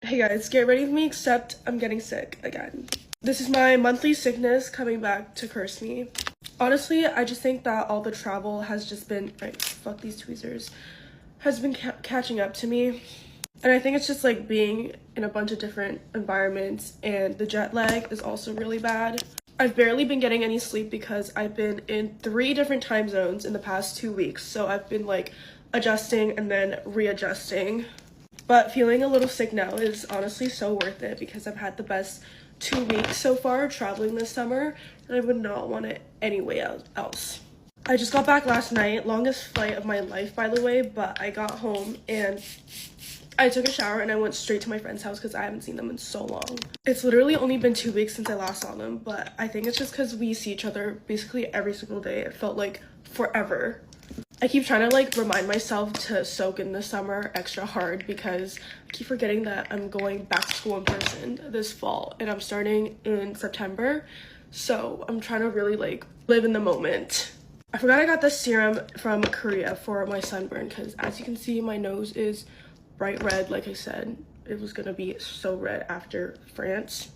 Hey guys, get ready with me, except I'm getting sick again. This is my monthly sickness coming back to curse me. Honestly, I just think that all the travel has just been, fuck these tweezers, has been catching up to me. And I think it's just like being in a bunch of different environments, and the jet lag is also really bad. I've barely been getting any sleep because I've been in 3 different time zones in the past 2 weeks. So I've been like adjusting and then readjusting. But feeling a little sick now is honestly so worth it because I've had the best 2 weeks so far traveling this summer, and I would not want it anywhere else. I just got back last night, longest flight of my life by the way, but I got home and I took a shower and I went straight to my friend's house because I haven't seen them in so long. It's literally only been 2 weeks since I last saw them, but I think it's just because we see each other basically every single day. It felt like forever. I keep trying to like remind myself to soak in the summer extra hard because I keep forgetting that I'm going back to school in person this fall and I'm starting in September. So I'm trying to really like live in the moment. I forgot I got this serum from Korea for my sunburn because as you can see, my nose is bright red. Like I said, it was gonna be so red after France.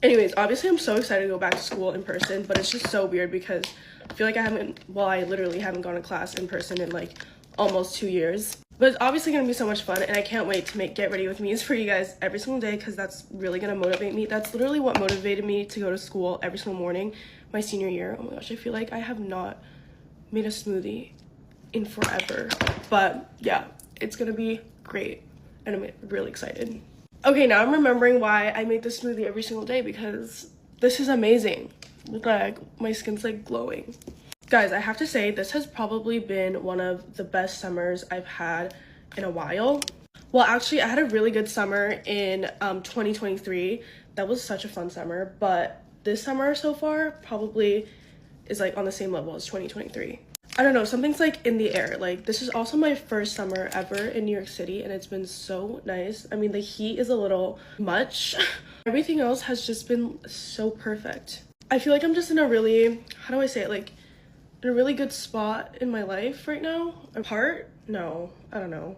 Anyways, obviously I'm so excited to go back to school in person, but it's just so weird because I feel like I literally haven't gone to class in person in like almost 2 years. But it's obviously gonna be so much fun, and I can't wait to make Get Ready With Me's for you guys every single day because that's really gonna motivate me. That's literally what motivated me to go to school every single morning my senior year. Oh my gosh, I feel like I have not made a smoothie in forever. But yeah, it's gonna be great, and I'm really excited. Okay, now I'm remembering why I make this smoothie every single day because this is amazing. Look, like my skin's like glowing. Guys, I have to say this has probably been one of the best summers I've had in a while. Well, actually I had a really good summer in 2023. That was such a fun summer, but this summer so far probably is like on the same level as 2023. I don't know, something's like in the air. Like this is also my first summer ever in New York City and it's been so nice. I mean, the heat is a little much. Everything else has just been so perfect. I feel like I'm just in a really, how do I say it, like in a really good spot in my life right now. Apart? No, I don't know.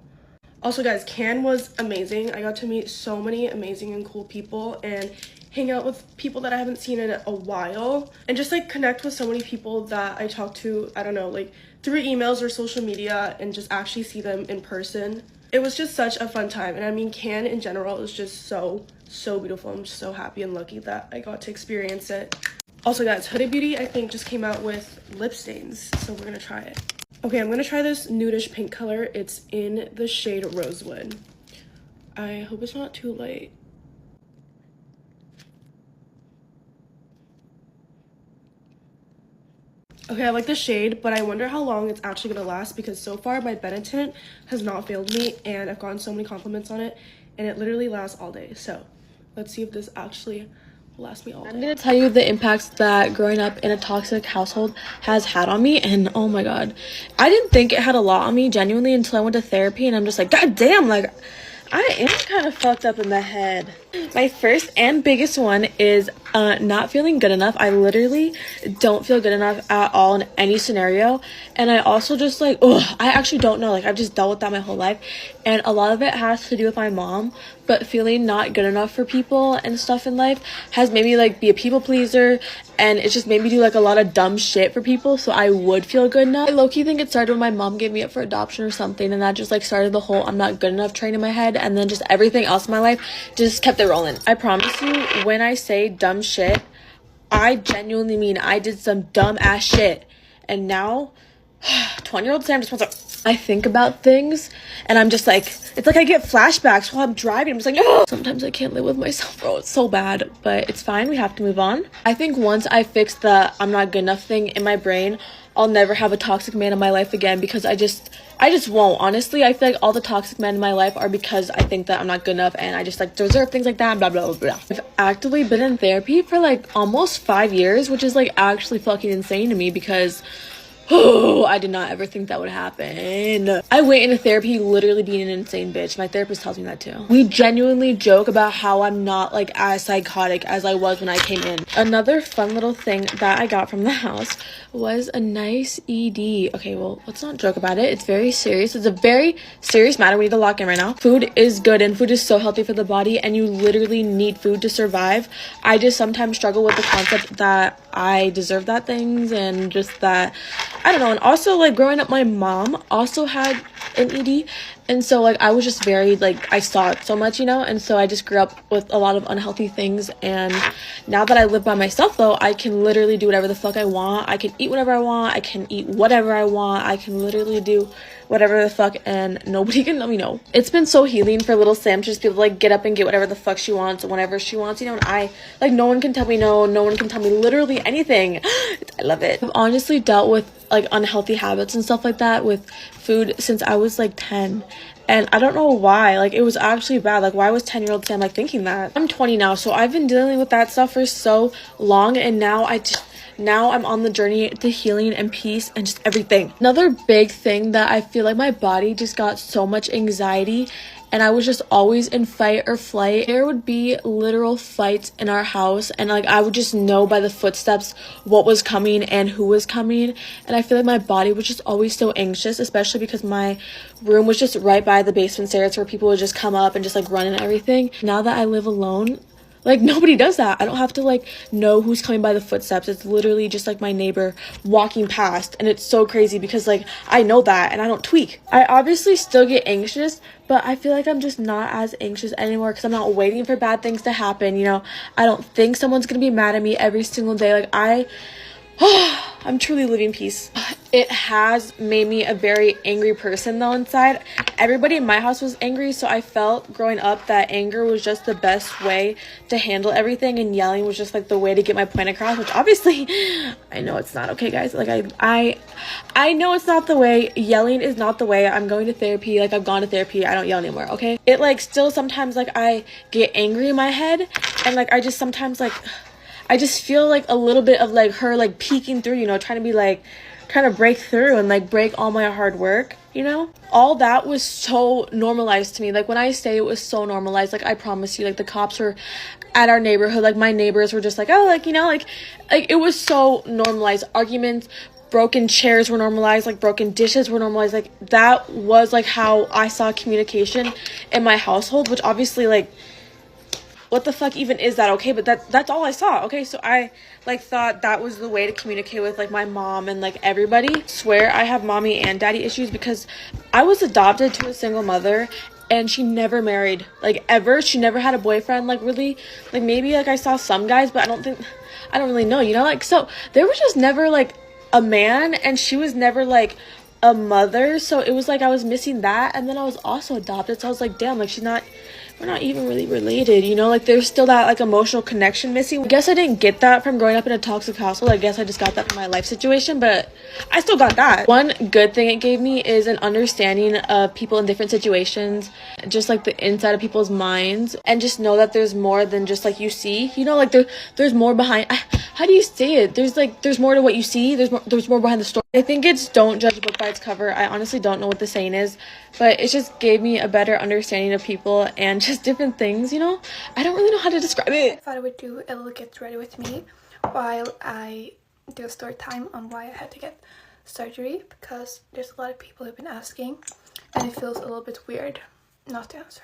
Also guys, Cannes was amazing. I got to meet so many amazing and cool people and hang out with people that I haven't seen in a while and just like connect with so many people that I talk to, I don't know, like through emails or social media and just actually see them in person. It was just such a fun time, and I mean Cannes in general is just so beautiful. I'm just so happy and lucky that I got to experience it. Also guys, Huda Beauty I think just came out with lip stains, so we're gonna try it. Okay, I'm gonna try this nudish pink color. It's in the shade Rosewood. I hope it's not too light. Okay, I like the shade, but I wonder how long it's actually gonna last because so far my Benetint has not failed me and I've gotten so many compliments on it and it literally lasts all day. So let's see if this actually will last me all day. I'm gonna tell you the impacts that growing up in a toxic household has had on me, and oh my god, I didn't think it had a lot on me genuinely until I went to therapy, and I'm just like, god damn, like I am kind of fucked up in the head. My first and biggest one is not feeling good enough. I literally don't feel good enough at all in any scenario. And I also just like, I actually don't know. Like I've just dealt with that my whole life. And a lot of it has to do with my mom. But feeling not good enough for people and stuff in life has made me like be a people pleaser. And it's just made me do like a lot of dumb shit for people so I would feel good enough. I low-key think it started when my mom gave me up for adoption or something, and that just like started the whole I'm not good enough train in my head, and then just everything else in my life just kept it rolling. I promise you, when I say dumb shit, I genuinely mean I did some dumb ass shit. And now 20-year-old Sam just wants to, I think about things and I'm just like, it's like I get flashbacks while I'm driving. I'm just like, no. Sometimes I can't live with myself, bro. It's so bad, but it's fine. We have to move on. I think once I fix the I'm not good enough thing in my brain, I'll never have a toxic man in my life again because I just won't. Honestly, I feel like all the toxic men in my life are because I think that I'm not good enough and I just like deserve things like that, blah, blah, blah, blah. I've actively been in therapy for like almost 5 years, which is like actually fucking insane to me because Oh, I did not ever think that would happen. I went into therapy literally being an insane bitch. My therapist tells me that too. We genuinely joke about how I'm not like as psychotic as I was when I came in. Another fun little thing that I got from the house was a nice ED. Okay, well, let's not joke about it. It's very serious. It's a very serious matter. We need to lock in right now. Food is good and food is so healthy for the body, and you literally need food to survive. I just sometimes struggle with the concept that I deserve that things, and just that I don't know. And also, like, growing up, my mom also had an ED, and so like I was just very like I saw it so much, you know, and so I just grew up with a lot of unhealthy things. And now that I live by myself, though, I can literally do whatever the fuck I want. I can eat whatever I want. I can eat whatever I want. I can literally do whatever the fuck, and nobody can let me know. It's been so healing for little Sam to just be able to like get up and get whatever the fuck she wants whenever she wants, you know. And I like no one can tell me no. No one can tell me literally anything. I love it. I've honestly dealt with like unhealthy habits and stuff like that with food since I was like 10, and I don't know why. Like, it was actually bad. Like, why was 10-year-old Sam like thinking that? I'm 20 now, so I've been dealing with that stuff for so long, and now I'm on the journey to healing and peace and just everything. Another big thing that I feel like my body just got so much anxiety, and I was just always in fight or flight. There would be literal fights in our house, and like I would just know by the footsteps what was coming and who was coming. And I feel like my body was just always so anxious, especially because my room was just right by the basement stairs where people would just come up and just like run and everything. Now that I live alone, like, nobody does that. I don't have to like know who's coming by the footsteps. It's literally just like my neighbor walking past, and it's so crazy because like I know that and I don't tweak. I obviously still get anxious, but I feel like I'm just not as anxious anymore because I'm not waiting for bad things to happen, you know. I don't think someone's gonna be mad at me every single day. Like, I'm truly living peace. It has made me a very angry person though inside. Everybody in my house was angry, so I felt growing up that anger was just the best way to handle everything, and yelling was just like the way to get my point across, which obviously I know it's not okay, guys. Like I know it's not the way. Yelling is not the way. I'm going to therapy. Like, I've gone to therapy. I don't yell anymore, okay? It like still sometimes like I get angry in my head, and like I just sometimes like I just feel like a little bit of like her like peeking through, you know, trying to break through and like break all my hard work, you know. All that was so normalized to me. Like, when I say it was so normalized, like I promise you, like the cops were at our neighborhood, like my neighbors were just like, oh, like, you know, like it was so normalized. Arguments, broken chairs were normalized, like broken dishes were normalized. Like, that was like how I saw communication in my household, which obviously, like, what the fuck even is that? Okay, but that's all I saw. Okay, so I like thought that was the way to communicate with like my mom and like everybody. Swear I have mommy and daddy issues because I was adopted to a single mother, and she never married, like, ever. She never had a boyfriend, like, really. Like, maybe like I saw some guys, but I don't really know, you know. Like, so there was just never like a man, and she was never like a mother, so it was like I was missing that. And then I was also adopted, so I was like, damn, like we're not even really related, you know. Like, there's still that like emotional connection missing. I guess I didn't get that from growing up in a toxic household. I guess I just got that from my life situation, but I still got that. One good thing it gave me is an understanding of people in different situations, just like the inside of people's minds, and just know that there's more than just like you see, you know. Like, there's more behind. How do you say it? There's more to what you see. There's more behind the story. I think it's don't judge a book by its cover. I honestly don't know what the saying is, but it just gave me a better understanding of people and just different things, you know. I don't really know how to describe it. I thought I would do a little get ready with me while I do a story time on why I had to get surgery, because there's a lot of people who've been asking and it feels a little bit weird not to answer.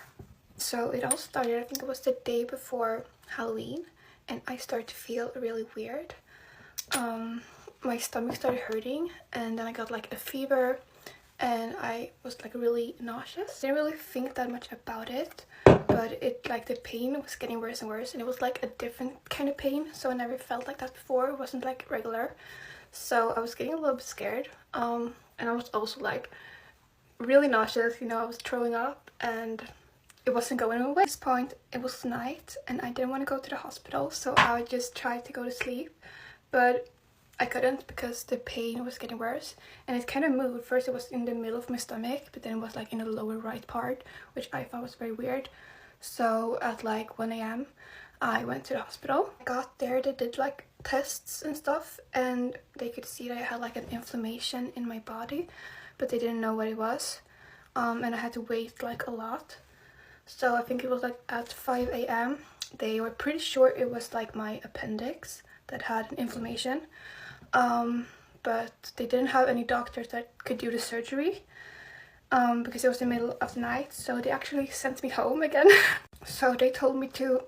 So it all started, I think it was the day before Halloween, and I started to feel really weird. My stomach started hurting, and then I got like a fever, and I was like really nauseous. Didn't really think that much about it, but it like the pain was getting worse and worse, and it was like a different kind of pain, so I never felt like that before. It wasn't like regular, so I was getting a little bit scared. And I was also like really nauseous, you know. I was throwing up and it wasn't going away. At this point it was night and I didn't want to go to the hospital, so I just tried to go to sleep, but I couldn't because the pain was getting worse, and it kind of moved. First it was in the middle of my stomach, but then it was like in the lower right part, which I thought was very weird. So at like 1 a.m. I went to the hospital. I got there, they did like tests and stuff, and they could see that I had like an inflammation in my body, but they didn't know what it was. And I had to wait like a lot. So I think it was like at 5 a.m. they were pretty sure it was like my appendix that had an inflammation. But they didn't have any doctors that could do the surgery because it was the middle of the night, so they actually sent me home again. So they told me to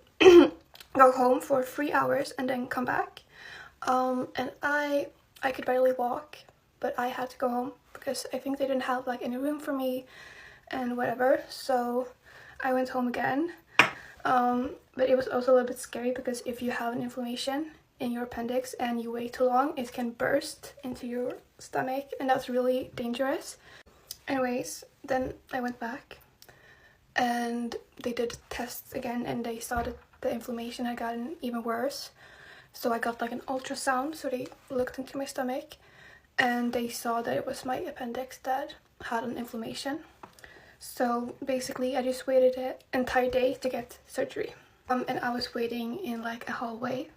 go home for 3 hours and then come back. And I could barely walk, but I had to go home because I think they didn't have like any room for me and whatever. So I went home again. But it was also a little bit scary because if you have an inflammation in your appendix and you wait too long, it can burst into your stomach, and that's really dangerous. Anyways, then I went back and they did tests again, and they saw that the inflammation had gotten even worse. So I got like an ultrasound, so they looked into my stomach and they saw that it was my appendix that had an inflammation. So basically I just waited an entire day to get surgery. And I was waiting in like a hallway,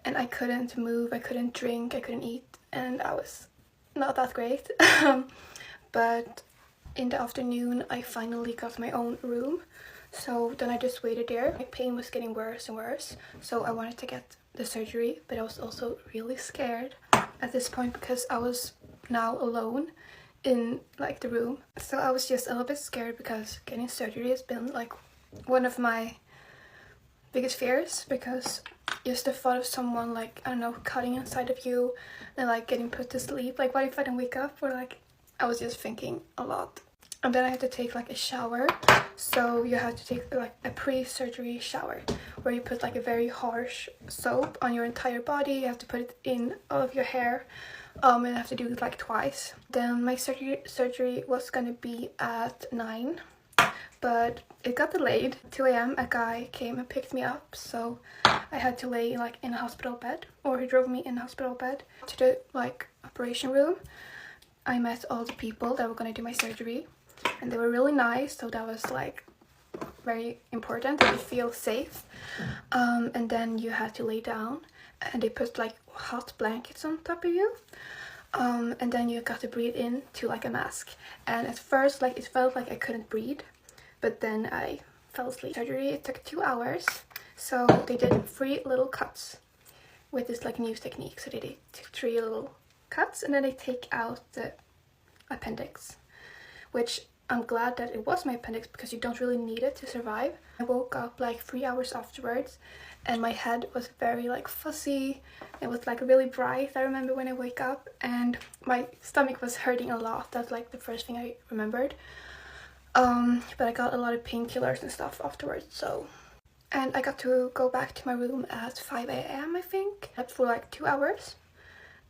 and I couldn't move, I couldn't drink, I couldn't eat, and I was not that great. But in the afternoon I finally got my own room, so then I just waited there. My pain was getting worse and worse, so I wanted to get the surgery, but I was also really scared at this point because I was now alone in like the room. So I was just a little bit scared because getting surgery has been like one of my biggest fears, because just the thought of someone like, I don't know, cutting inside of you and like getting put to sleep, like what if I don't wake up, or like I was just thinking a lot. And then I had to take like a shower, so you had to take like a pre-surgery shower where you put like a very harsh soap on your entire body. You have to put it in all of your hair, and I have to do it like twice. Then my surgery was gonna be at 9, but it got delayed. 2 a.m. a guy came and picked me up, so I had to lay like in a hospital bed, or he drove me in a hospital bed to the like operation room. I met all the people that were gonna do my surgery, and they were really nice, so that was like very important that you feel safe. And then you had to lay down, and they put like hot blankets on top of you, and then you got to breathe in to like a mask. And at first like it felt like I couldn't breathe, but then I fell asleep. Surgery, it took 2 hours, so they did 3 little cuts with this like new technique. So they did 3 little cuts, and then they take out the appendix, which I'm glad that it was my appendix because you don't really need it to survive. I woke up like 3 hours afterwards, and my head was very like fuzzy. It was like really bright, I remember, when I wake up, and my stomach was hurting a lot. That's like the first thing I remembered. But I got a lot of painkillers and stuff afterwards, so. And I got to go back to my room at 5 a.m. I think, for like 2 hours,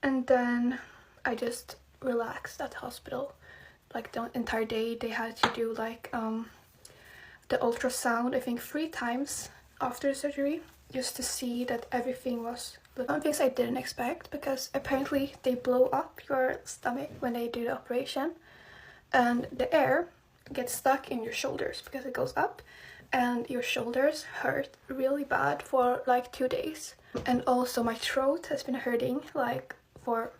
and then I just relaxed at the hospital like the entire day. They had to do like the ultrasound I think 3 times after the surgery, just to see that everything was. Some things I didn't expect, because apparently they blow up your stomach when they do the operation, and the air gets stuck in your shoulders because it goes up, and your shoulders hurt really bad for like 2 days. And also my throat has been hurting like for,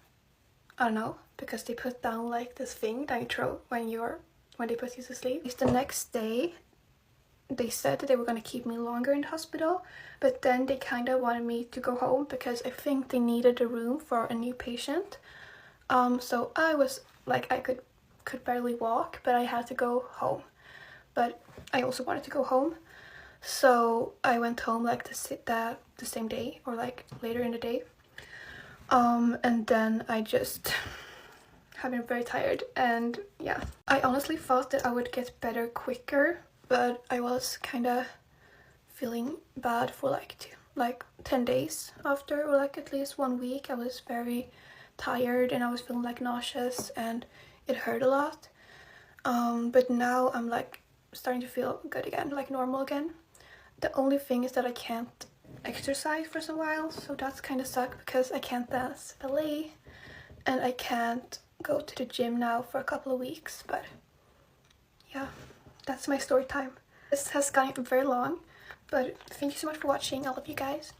I don't know, because they put down like this thing down your throat when they put you to sleep. The next day they said that they were going to keep me longer in the hospital, but then they kind of wanted me to go home because I think they needed a room for a new patient. So I was like, I could barely walk, but I had to go home. But I also wanted to go home, so I went home like the same day, or like later in the day. And then I just have been very tired, and yeah. I honestly thought that I would get better quicker, but I was kind of feeling bad for like 10 days after, or like at least 1 week. I was very tired and I was feeling like nauseous, and it hurt a lot. But now I'm like starting to feel good again, like normal again. The only thing is that I can't exercise for some while, so that's kind of suck because I can't dance ballet and I can't go to the gym now for a couple of weeks. But yeah, that's my story time. This has gone very long, but thank you so much for watching. I love you guys.